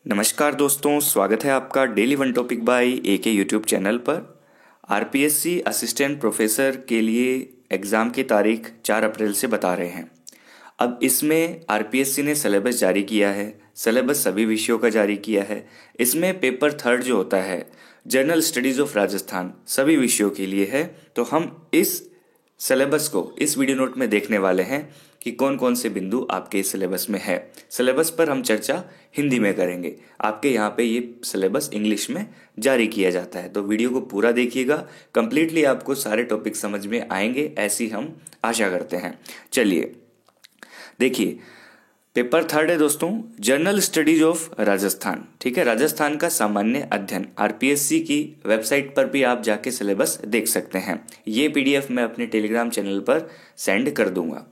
नमस्कार दोस्तों, स्वागत है आपका daily one topic by AK YouTube channel पर। आरपीएससी असिस्टेंट प्रोफेसर के लिए एग्ज़ाम की तारीख 4 अप्रैल से बता रहे हैं। अब इसमें आरपीएससी ने सिलेबस जारी किया है। सिलेबस सभी विषयों का जारी किया है। इसमें पेपर थर्ड जो होता है जनरल स्टडीज़ ऑफ राजस्थान सभी विषयों के लिए है। तो हम इस सिलेबस को इस वीडियो नोट में देखने वाले हैं कि कौन कौन से बिंदु आपके इस सिलेबस में है। सिलेबस पर हम चर्चा हिंदी में करेंगे। आपके यहाँ पे ये सिलेबस इंग्लिश में जारी किया जाता है, तो वीडियो को पूरा देखिएगा। कंप्लीटली आपको सारे टॉपिक समझ में आएंगे, ऐसी हम आशा करते हैं। चलिए देखिए, पेपर थर्ड है दोस्तों, जनरल स्टडीज ऑफ राजस्थान। ठीक है, राजस्थान का सामान्य अध्ययन। आरपीएससी की वेबसाइट पर भी आप जाके सिलेबस देख सकते हैं। ये पीडीएफ मैं अपने टेलीग्राम चैनल पर सेंड कर दूंगा।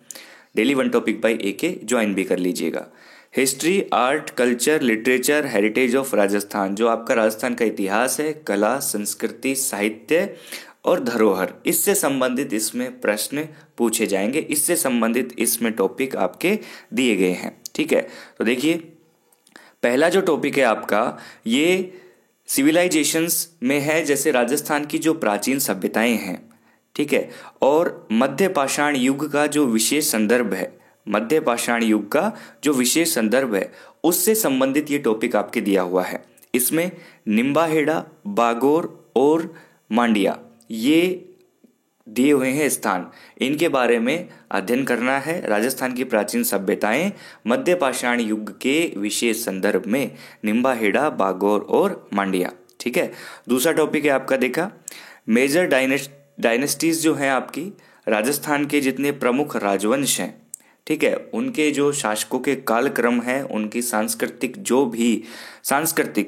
Daily one topic by AK join भी कर लीजिएगा। History, art, culture, literature, heritage of Rajasthan, जो आपका राजस्थान का इतिहास है, कला, संस्कृति, साहित्य और धरोहर, इससे संबंधित इसमें प्रश्न पूछे जाएंगे। इससे संबंधित इसमें टॉपिक आपके दिए गए हैं। ठीक है, तो देखिए पहला जो टॉपिक है आपका, ये सिविलाइजेशंस में है, जैसे राजस्थान की जो प्राचीन सभ्यताएं हैं। ठीक है, और मध्य पाषाण युग का जो विशेष संदर्भ है, मध्य पाषाण युग का जो विशेष संदर्भ है, उससे संबंधित ये टॉपिक आपके दिया हुआ है। इसमें निम्बाहेड़ा, बागोर और मांडिया ये दिए हुए हैं स्थान। इनके बारे में अध्ययन करना है। राजस्थान की प्राचीन सभ्यताएं मध्य पाषाण युग के विशेष संदर्भ में निम्बाहेड़ा, बागोर और मांडिया। ठीक है, दूसरा टॉपिक है आपका देखा, मेजर डायनेस्टीज जो हैं आपकी, राजस्थान के जितने प्रमुख राजवंश हैं, ठीक है, उनके जो शासकों के कालक्रम है, उनकी सांस्कृतिक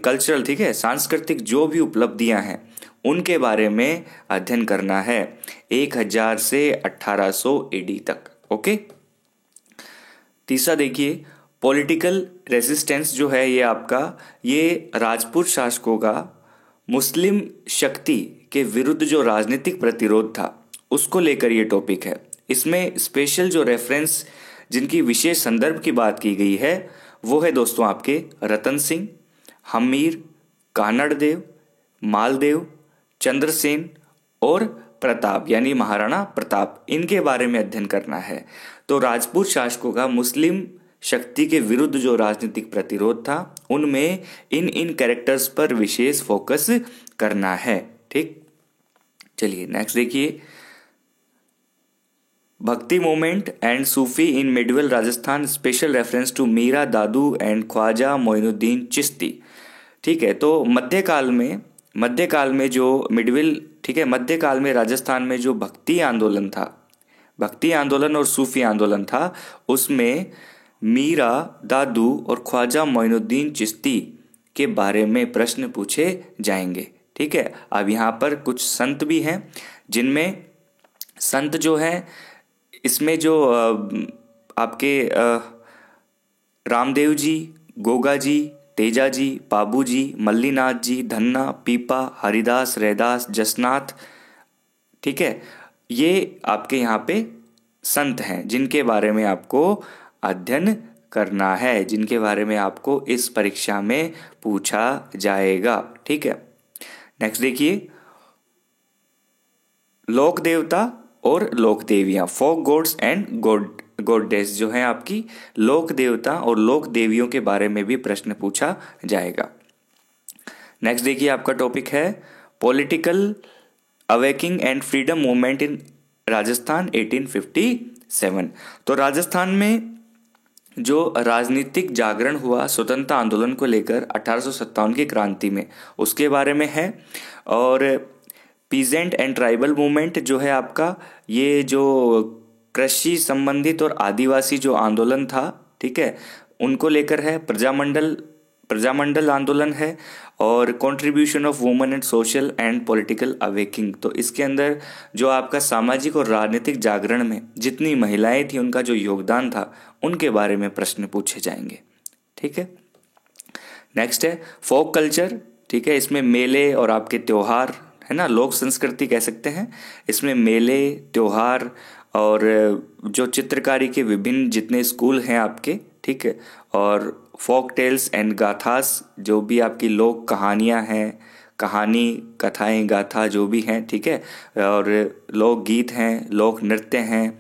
कल्चरल, ठीक है, सांस्कृतिक जो भी उपलब्धियां हैं, उनके बारे में अध्ययन करना है 1000 से 1800 एडी तक। ओके, तीसरा देखिए, पॉलिटिकल रेजिस्टेंस जो है ये आपका, ये राजपूत शासकों का मुस्लिम शक्ति के विरुद्ध जो राजनीतिक प्रतिरोध था, उसको लेकर ये टॉपिक है। इसमें स्पेशल जो रेफरेंस, जिनकी विशेष संदर्भ की बात की गई है, वो है दोस्तों आपके रतन सिंह, हमीर, कानड़देव, मालदेव, चंद्रसेन और प्रताप, यानी महाराणा प्रताप। इनके बारे में अध्ययन करना है। तो राजपूत शासकों का मुस्लिम शक्ति के विरुद्ध जो राजनीतिक प्रतिरोध था, उनमें इन कैरेक्टर्स पर विशेष फोकस करना है। ठीक, चलिए नेक्स्ट देखिए, bhakti movement and Sufi in medieval Rajasthan, special reference to Meera Dadu and Khwaja Moinuddin Chishti. ठीक है, तो मध्यकाल में जो मिडिवल, ठीक है, मध्यकाल में राजस्थान में जो भक्ति आंदोलन और सूफी आंदोलन था, उसमें मीरा दादू और ख्वाजा मोइनुद्दीन चिश्ती के बारे में प्रश्न पूछे जाएंगे। ठीक है, अब यहाँ पर कुछ संत भी हैं, जिनमें संत जो हैं, इसमें जो आपके रामदेव जी, गोगा जी, तेजा जी, बाबू जी, मल्लीनाथ जी, धन्ना, पीपा, हरिदास, रैदास, जसनाथ, ठीक है, ये आपके यहाँ पे संत हैं, जिनके बारे में आपको अध्ययन करना है, जिनके बारे में आपको इस परीक्षा में पूछा जाएगा। ठीक है, नेक्स्ट देखिए, लोक देवता और लोक देवियां, फोक गॉड्स एंड गॉडेस, जो है आपकी लोक देवता और लोक देवियों के बारे में भी प्रश्न पूछा जाएगा। नेक्स्ट देखिए, आपका टॉपिक है political awaking and freedom movement in Rajasthan 1857। तो राजस्थान में जो राजनीतिक जागरण हुआ स्वतंत्रता आंदोलन को लेकर 1857 की क्रांति में, उसके बारे में है। और पीजेंट एंड ट्राइबल मूवमेंट जो है आपका, ये जो कृषि संबंधित और आदिवासी जो आंदोलन था, ठीक है, उनको लेकर है। प्रजामंडल आंदोलन है। और contribution of women and social and political awaking, तो इसके अंदर जो आपका सामाजिक और राजनीतिक जागरण में जितनी महिलाएं थी, उनका जो योगदान था, उनके बारे में प्रश्न पूछे जाएंगे। ठीक है, नेक्स्ट है फोक कल्चर। ठीक है, इसमें मेले और आपके त्योहार, है ना, लोक संस्कृति कह सकते हैं। इसमें मेले, त्योहार और जो चित्रकारी के विभिन्न जितने स्कूल हैं आपके, ठीक है, और फोक टेल्स एंड गाथास, जो भी आपकी लोक कहानियाँ हैं, कहानी, कथाएं, गाथा जो भी हैं, ठीक है, और लोक गीत हैं, लोक नृत्य हैं,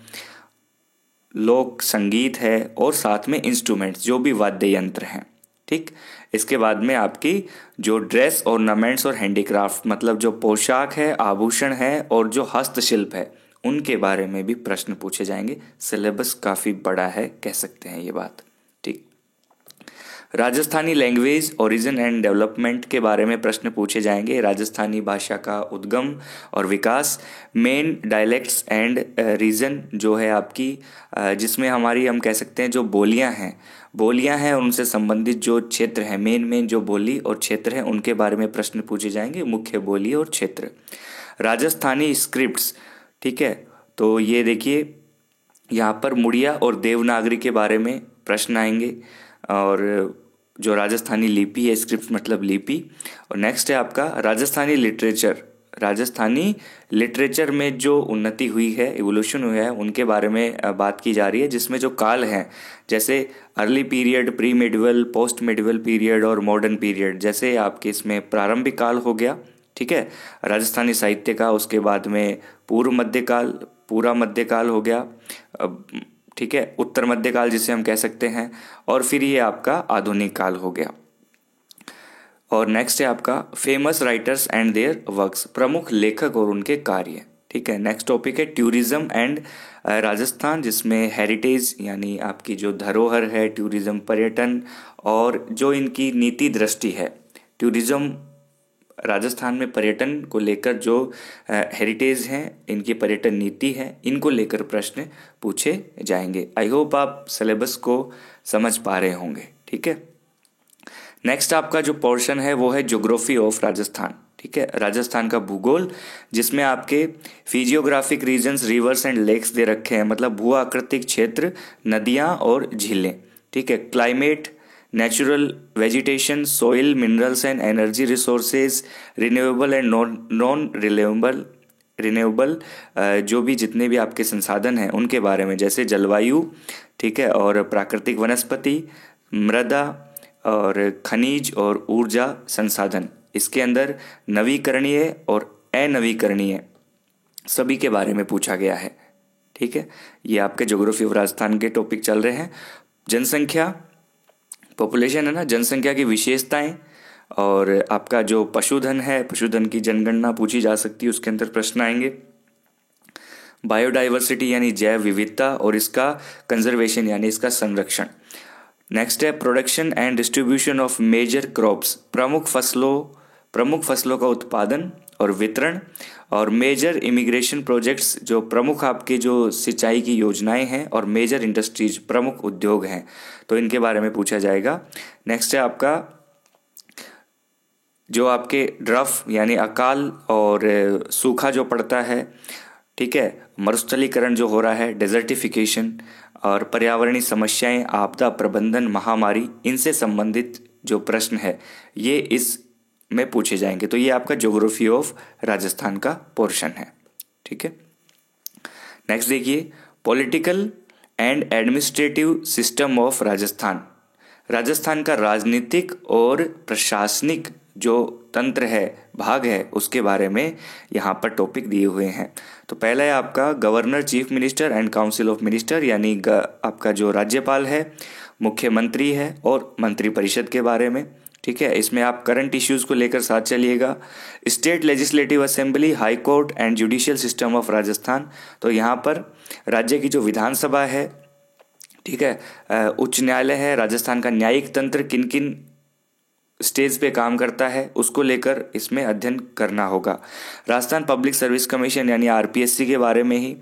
लोक संगीत है, और साथ में इंस्ट्रूमेंट्स जो भी वाद्य यंत्र हैं, ठीक। इसके बाद में आपकी जो ड्रेस ऑर्नामेंट्स और हैंडीक्राफ्ट, मतलब जो पोशाक है, आभूषण है और जो हस्तशिल्प है, उनके बारे में भी प्रश्न पूछे जाएंगे। सिलेबस काफ़ी बड़ा है, कह सकते हैं ये बात, ठीक। Rajasthani language origin and development के बारे में प्रश्न पूछे जाएंगे। राजस्थानी भाषा का उद्गम और विकास, मेन डायलेक्ट्स एंड रीजन जो है आपकी, जिसमें हमारी हम कह सकते हैं जो बोलियां हैं उनसे संबंधित जो क्षेत्र है, मेन जो बोली और क्षेत्र है उनके बारे में प्रश्न पूछे जाएंगे, मुख्य बोली और क्षेत्र। राजस्थानी स्क्रिप्ट्स, ठीक है, तो ये देखिए यहाँ पर मुड़िया और देवनागरी के बारे में प्रश्न आएंगे, और जो राजस्थानी लिपि है, स्क्रिप्ट मतलब लिपि। और नेक्स्ट है आपका राजस्थानी लिटरेचर। राजस्थानी लिटरेचर में जो उन्नति हुई है, इवोल्यूशन हुआ है, उनके बारे में बात की जा रही है, जिसमें जो काल हैं जैसे early period, pre medieval, post medieval period और मॉडर्न पीरियड, जैसे आपके इसमें प्रारंभिक काल हो गया, ठीक है, राजस्थानी साहित्य का। उसके बाद में पूर्व मध्यकाल, पूरा मध्यकाल हो गया, ठीक है, उत्तर मध्यकाल जिसे हम कह सकते हैं, और फिर ये आपका आधुनिक काल हो गया। और नेक्स्ट है आपका famous writers and there works, प्रमुख लेखक और उनके कार्य, ठीक है। नेक्स्ट टॉपिक है टूरिज्म एंड राजस्थान, जिसमें हेरिटेज यानी आपकी जो धरोहर है, टूरिज्म पर्यटन, और जो इनकी नीति दृष्टि है। टूरिज्म राजस्थान में पर्यटन को लेकर जो हेरिटेज हैं, इनकी पर्यटन नीति है, इनको लेकर प्रश्न पूछे जाएंगे। आई होप आप सिलेबस को समझ पा रहे होंगे, ठीक है। नेक्स्ट आपका जो पोर्शन है वो है ज्योग्राफी ऑफ राजस्थान, ठीक है, राजस्थान का भूगोल, जिसमें आपके physiographic regions, rivers and lakes दे रखे हैं, मतलब भू आकृतिक क्षेत्र, नदियाँ और झीलें, ठीक है। Climate, natural vegetation, soil, minerals and energy resources, renewable and non renewable जो भी जितने भी आपके संसाधन हैं उनके बारे में, जैसे जलवायु, ठीक है, और प्राकृतिक वनस्पति, मृदा और खनिज और ऊर्जा संसाधन। इसके अंदर नवीकरणीय और अनवीकरणीय सभी के बारे में पूछा गया है, ठीक है। ये आपके ज्योग्राफी ऑफ राजस्थान के टॉपिक चल रहे हैं। जनसंख्या, पॉपुलेशन है ना, जनसंख्या की विशेषताएं, और आपका जो पशुधन है, पशुधन की जनगणना पूछी जा सकती है, उसके अंदर प्रश्न आएंगे। बायोडाइवर्सिटी यानी जैव विविधता और इसका कंजर्वेशन यानी इसका संरक्षण। नेक्स्ट है production and distribution of major crops, प्रमुख फसलों का उत्पादन और वितरण, और मेजर इमिग्रेशन प्रोजेक्ट्स, जो प्रमुख आपके जो सिंचाई की योजनाएं हैं, और मेजर इंडस्ट्रीज, प्रमुख उद्योग हैं, तो इनके बारे में पूछा जाएगा। नेक्स्ट है आपका जो आपके ड्रफ यानी अकाल और सूखा जो पड़ता है, ठीक है, मरुस्थलीकरण जो हो रहा है, डेजर्टिफिकेशन, और पर्यावरणीय समस्याएं, आपदा प्रबंधन, महामारी, इनसे संबंधित जो प्रश्न है ये इस में पूछे जाएंगे। तो ये आपका ज्योग्राफी ऑफ राजस्थान का पोर्शन है, ठीक है। नेक्स्ट देखिए political and administrative system of Rajasthan. Rajasthan का राजनीतिक और प्रशासनिक जो तंत्र है, भाग है, उसके बारे में यहाँ पर टॉपिक दिए हुए हैं। तो पहला है आपका governor, chief minister and council of minister, यानी आपका जो राज्यपाल है, मुख्यमंत्री है, और मंत्रिपरिषद के बारे में, ठीक है। इसमें आप करंट इश्यूज को लेकर साथ चलिएगा। State legislative assembly, high court and judicial system of Rajasthan, तो यहाँ पर राज्य की जो विधानसभा है, ठीक है, उच्च न्यायालय है, राजस्थान का न्यायिक तंत्र किन किन स्टेज पे काम करता है, उसको लेकर इसमें अध्ययन करना होगा। राजस्थान पब्लिक सर्विस कमीशन यानी आरपीएससी के बारे में ही,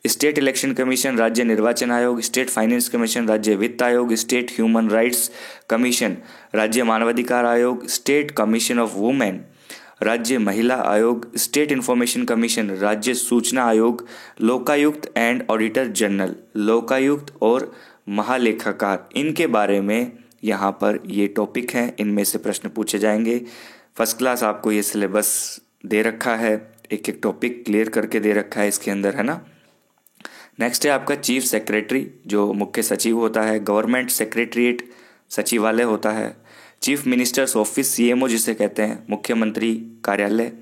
स्टेट इलेक्शन कमीशन, राज्य निर्वाचन आयोग, स्टेट फाइनेंस कमीशन, राज्य वित्त आयोग, स्टेट ह्यूमन राइट्स कमीशन, राज्य मानवाधिकार आयोग, स्टेट कमीशन ऑफ वुमेन, राज्य महिला आयोग, स्टेट इंफॉर्मेशन कमीशन, राज्य सूचना आयोग, Lokayukta and auditor general, Lokayukta और महालेखाकार, इनके बारे में यहाँ पर ये टॉपिक हैं, इनमें से प्रश्न पूछे जाएंगे। फर्स्ट क्लास आपको ये सिलेबस दे रखा है, एक एक टॉपिक क्लियर करके दे रखा है इसके अंदर, है ना। नेक्स्ट है आपका चीफ सेक्रेटरी, जो मुख्य सचिव होता है, गवर्नमेंट सेक्रेटरीट, सचिवालय होता है। चीफ मिनिस्टर्स ऑफिस, सीएमओ जिसे कहते हैं, मुख्यमंत्री कार्यालय।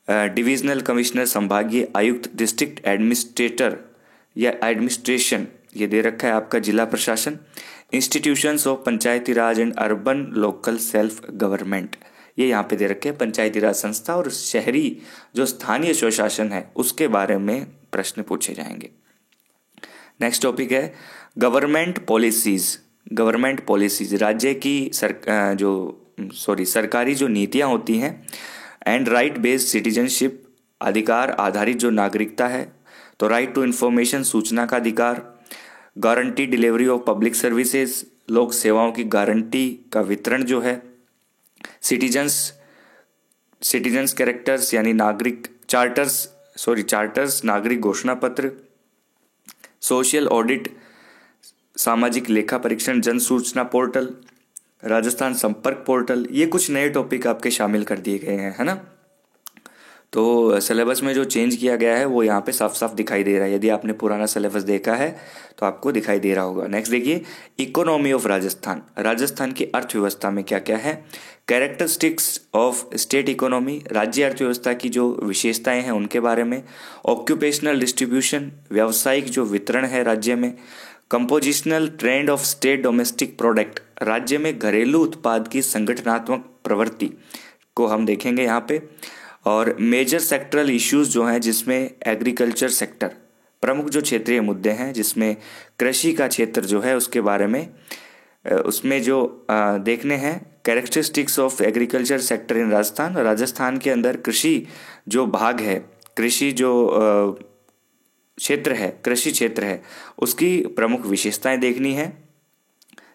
डिविजनल कमिश्नर, संभागीय आयुक्त, डिस्ट्रिक्ट एडमिनिस्ट्रेटर या एडमिनिस्ट्रेशन, ये दे रखा है आपका जिला प्रशासन। Institutions of Panchayati Raj and urban local self government, ये यहाँ पे दे रखे हैं पंचायती राज संस्था और शहरी जो स्थानीय स्वशासन है उसके बारे में प्रश्न पूछे जाएंगे। नेक्स्ट टॉपिक है गवर्नमेंट पॉलिसीज। गवर्नमेंट पॉलिसीज राज्य की सरकारी जो नीतियाँ होती हैं। एंड राइट बेस्ड सिटीजनशिप, अधिकार आधारित जो नागरिकता है, तो राइट टू इन्फॉर्मेशन, सूचना का अधिकार। Guarantee delivery of public services, लोक सेवाओं की गारंटी का वितरण जो है। सिटीजन्स कैरेक्टर्स यानी नागरिक चार्टर्स, नागरिक घोषणा पत्र। सोशल ऑडिट, सामाजिक लेखा परीक्षण, जन सूचना पोर्टल, राजस्थान संपर्क पोर्टल, ये कुछ नए टॉपिक आपके शामिल कर दिए गए हैं, है ना। तो सिलेबस में जो चेंज किया गया है वो यहाँ पे साफ साफ दिखाई दे रहा है। यदि आपने पुराना सिलेबस देखा है तो आपको दिखाई दे रहा होगा। नेक्स्ट देखिए इकोनॉमी ऑफ राजस्थान। राजस्थान की अर्थव्यवस्था में क्या क्या है। कैरेक्टरिस्टिक्स ऑफ स्टेट इकोनॉमी, राज्य अर्थव्यवस्था की जो विशेषताएं हैं उनके बारे में। ऑक्यूपेशनल डिस्ट्रीब्यूशन, व्यावसायिक जो वितरण है राज्य में। Compositional trend of state domestic product, राज्य में घरेलू उत्पाद की संगठनात्मक प्रवृत्ति को हम देखेंगे यहाँ पे। और मेजर सेक्टरल इश्यूज जो हैं जिसमें एग्रीकल्चर सेक्टर, प्रमुख जो क्षेत्रीय मुद्दे हैं जिसमें कृषि का क्षेत्र जो है उसके बारे में उसमें जो देखने हैं। Characteristics of agriculture sector in Rajasthan, Rajasthan के अंदर कृषि जो भाग है, कृषि जो क्षेत्र है, कृषि क्षेत्र है, उसकी प्रमुख विशेषताएं देखनी है।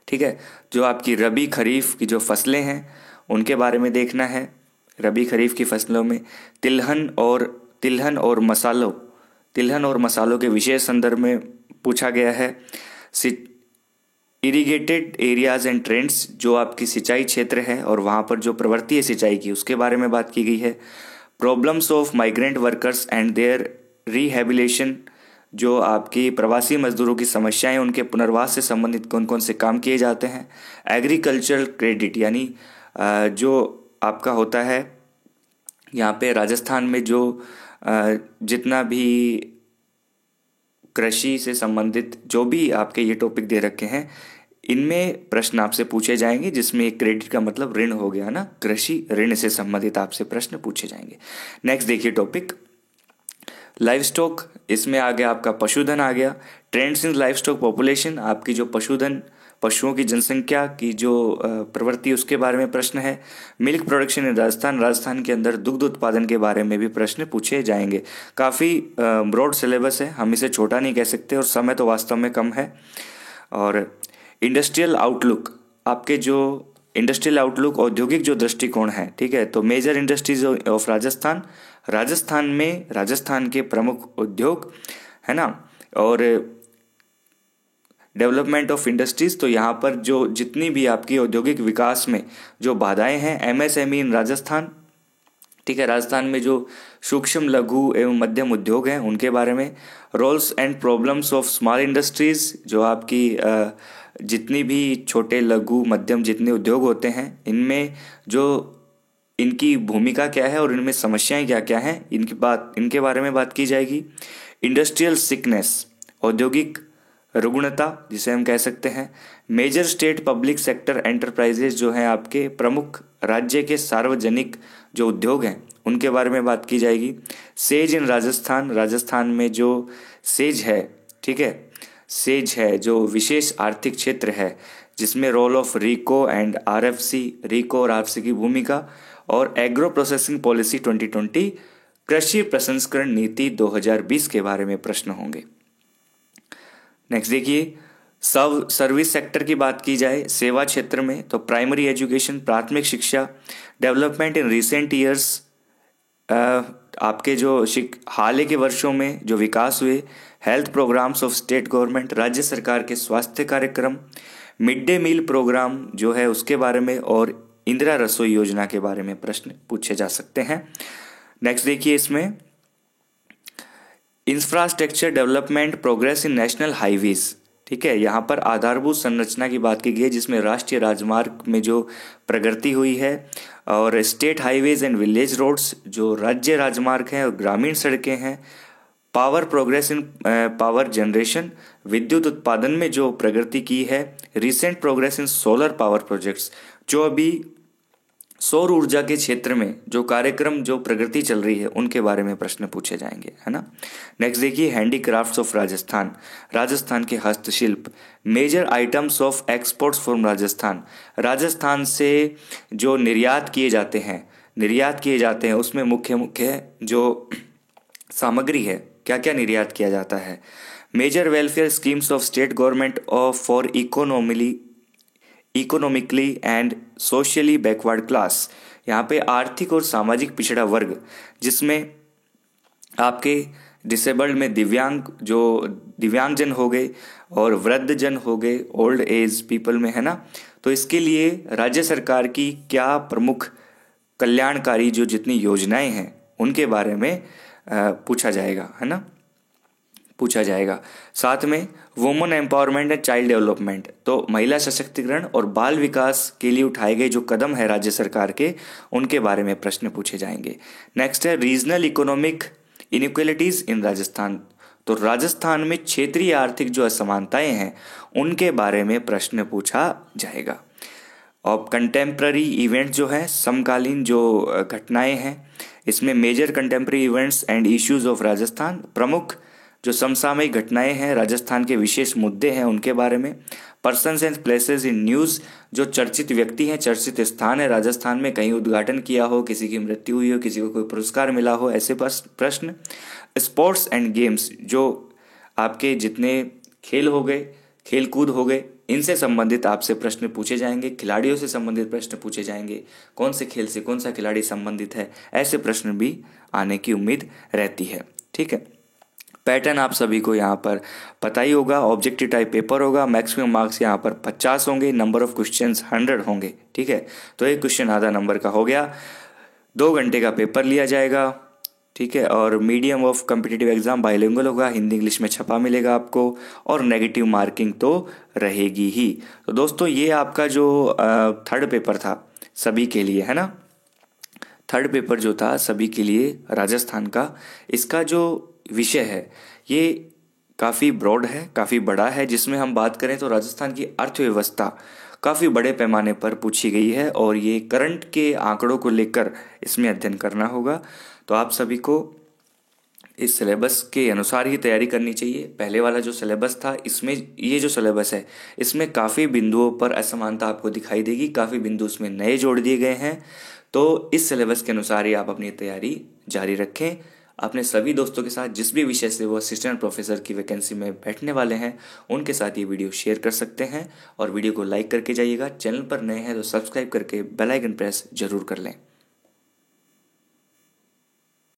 ठीक है, जो आपकी रबी खरीफ की जो फसलें हैं उनके बारे में देखना है। रबी खरीफ की फसलों में तिलहन और मसालों के विशेष संदर्भ में पूछा गया है। इरिगेटेड एरियाज एंड ट्रेंड्स, जो आपकी सिंचाई क्षेत्र है और वहाँ पर जो प्रवृत्ति है सिंचाई की उसके बारे में बात की गई है। Problems of migrant workers and their rehabilitation, जो आपकी प्रवासी मजदूरों की समस्याएं, उनके पुनर्वास से संबंधित कौन कौन से काम किए जाते हैं। एग्रीकल्चरल क्रेडिट, यानी जो आपका होता है यहाँ पे राजस्थान में जो जितना भी कृषि से संबंधित जो भी आपके ये टॉपिक दे रखे हैं इनमें प्रश्न आपसे पूछे जाएंगे, जिसमें एक क्रेडिट का मतलब ऋण हो गया ना, कृषि ऋण से संबंधित आपसे प्रश्न पूछे जाएंगे। नेक्स्ट देखिए टॉपिक लाइव स्टॉक, इसमें आ गया आपका पशुधन आ गया। Trends in live stock population, आपकी जो पशुओं की जनसंख्या की जो प्रवृत्ति उसके बारे में प्रश्न है। मिल्क प्रोडक्शन इन राजस्थान के अंदर दुग्ध उत्पादन के बारे में भी प्रश्न पूछे जाएंगे। काफ़ी ब्रॉड सिलेबस है, हम इसे छोटा नहीं कह सकते और समय तो वास्तव में कम है। और इंडस्ट्रियल आउटलुक, आपके जो इंडस्ट्रियल आउटलुक औद्योगिक जो दृष्टिकोण है, ठीक है, तो मेजर इंडस्ट्रीज ऑफ राजस्थान में राजस्थान के प्रमुख उद्योग है ना। और डेवलपमेंट ऑफ इंडस्ट्रीज, तो यहाँ पर जो जितनी भी आपकी औद्योगिक विकास में जो बाधाएं हैं। एमएसएमई इन राजस्थान, ठीक है, राजस्थान में जो सूक्ष्म लघु एवं मध्यम उद्योग हैं उनके बारे में। Roles and problems of small industries, जो आपकी जितनी भी छोटे लघु मध्यम जितने उद्योग होते हैं इनमें जो इनकी भूमिका क्या है और इनमें समस्याएं क्या क्या हैं इनके बारे में बात की जाएगी। इंडस्ट्रियल सिकनेस, औद्योगिक रुग्णता जिसे हम कह सकते हैं। Major state public sector enterprises, जो हैं आपके प्रमुख राज्य के सार्वजनिक जो उद्योग हैं उनके बारे में बात की जाएगी। सेज इन राजस्थान में जो सेज है, ठीक है, सेज है जो विशेष आर्थिक क्षेत्र है जिसमें role of RIICO and RFC, RIICO और आरएफसी की भूमिका। और एग्रो प्रोसेसिंग पॉलिसी 2020, कृषि प्रसंस्करण नीति 2020 के बारे में प्रश्न होंगे। नेक्स्ट देखिए सर्विस सेक्टर की बात की जाए, सेवा क्षेत्र में, तो प्राइमरी एजुकेशन, प्राथमिक शिक्षा। डेवलपमेंट इन रिसेंट ईयर्स, आपके जो हाल के वर्षों में जो विकास हुए। Health programmes of state government, राज्य सरकार के स्वास्थ्य कार्यक्रम। मिड डे मील प्रोग्राम जो है उसके बारे में, और इंदिरा रसोई योजना के बारे में प्रश्न पूछे जा सकते हैं। नेक्स्ट देखिए इसमें infrastructure development, progress in national highways, ठीक है, यहाँ पर आधारभूत संरचना की बात की गई है जिसमें राष्ट्रीय राजमार्ग में जो प्रगति हुई है और state highways and village roads जो राज्य राजमार्ग हैं और ग्रामीण सड़कें हैं, power progress in power generation विद्युत उत्पादन में जो प्रगति की है, recent progress in solar power projects जो अभी सौर ऊर्जा के क्षेत्र में जो कार्यक्रम जो प्रगति चल रही है उनके बारे में प्रश्न पूछे जाएंगे, है ना। नेक्स्ट देखिए हैंडीक्राफ्ट्स ऑफ राजस्थान, राजस्थान के हस्तशिल्प, major items of exports from Rajasthan, Rajasthan से जो निर्यात किए जाते हैं उसमें मुख्य मुख्य जो सामग्री है, क्या क्या निर्यात किया जाता है। Major welfare schemes of state government of for economically and socially backward class, यहाँ पे आर्थिक और सामाजिक पिछड़ा वर्ग जिसमें आपके डिसेबल्ड में दिव्यांगजन हो गए और वृद्धजन हो गए, ओल्ड एज पीपल में, है ना। तो इसके लिए राज्य सरकार की क्या प्रमुख कल्याणकारी जो जितनी योजनाएं हैं उनके बारे में पूछा जाएगा, है ना, पूछा जाएगा। साथ में women empowerment and child development, तो महिला सशक्तिकरण और बाल विकास के लिए उठाए गए जो कदम है राज्य सरकार के उनके बारे में प्रश्न पूछे जाएंगे। नेक्स्ट है रीजनल इकोनॉमिक इनइक्वालिटीज इन राजस्थान, तो राजस्थान में क्षेत्रीय आर्थिक जो असमानताएं हैं उनके बारे में प्रश्न पूछा जाएगा। और कंटेम्प्ररी इवेंट जो है, समकालीन जो घटनाएं हैं, इसमें major contemporary events and issues of Rajasthan, प्रमुख जो समसामयिक घटनाएं हैं, राजस्थान के विशेष मुद्दे हैं उनके बारे में। Persons and places in news, जो चर्चित व्यक्ति हैं, चर्चित स्थान है राजस्थान में, कहीं उद्घाटन किया हो, किसी की मृत्यु हुई हो, किसी को कोई पुरस्कार मिला हो, ऐसे प्रश्न। स्पोर्ट्स एंड गेम्स, जो आपके जितने खेल हो गए, खेल कूद हो गए, इनसे संबंधित आपसे प्रश्न पूछे जाएंगे, खिलाड़ियों से संबंधित प्रश्न पूछे जाएंगे, कौन से खेल से कौन सा खिलाड़ी संबंधित है, ऐसे प्रश्न भी आने की उम्मीद रहती है। ठीक है, पैटर्न आप सभी को यहाँ पर पता ही होगा, ऑब्जेक्टिव टाइप पेपर होगा, मैक्सिमम मार्क्स यहाँ पर 50 होंगे, नंबर ऑफ क्वेश्चंस 100 होंगे। ठीक है, तो एक क्वेश्चन आधा नंबर का हो गया, 2 घंटे का पेपर लिया जाएगा। ठीक है, और medium of competitive exam bilingual होगा, हिंदी इंग्लिश में छपा मिलेगा आपको, और नेगेटिव मार्किंग तो रहेगी ही। तो दोस्तों ये आपका जो थर्ड पेपर था सभी के लिए, है ना, थर्ड पेपर जो था सभी के लिए राजस्थान का, इसका जो विषय है ये काफ़ी ब्रॉड है, काफ़ी बड़ा है, जिसमें हम बात करें तो राजस्थान की अर्थव्यवस्था काफ़ी बड़े पैमाने पर पूछी गई है और ये करंट के आंकड़ों को लेकर इसमें अध्ययन करना होगा। तो आप सभी को इस सिलेबस के अनुसार ही तैयारी करनी चाहिए। पहले वाला जो सिलेबस था इसमें ये जो सिलेबस है इसमें काफ़ी बिंदुओं पर असमानता आपको दिखाई देगी, काफ़ी बिंदु उसमें नए जोड़ दिए गए हैं। तो इस सिलेबस के अनुसार ही आप अपनी तैयारी जारी रखें। अपने सभी दोस्तों के साथ जिस भी विषय से वो असिस्टेंट प्रोफेसर की वैकेंसी में बैठने वाले हैं उनके साथ ये वीडियो शेयर कर सकते हैं और वीडियो को लाइक करके जाइएगा। चैनल पर नए हैं तो सब्सक्राइब करके बेल आइकन प्रेस जरूर कर लें।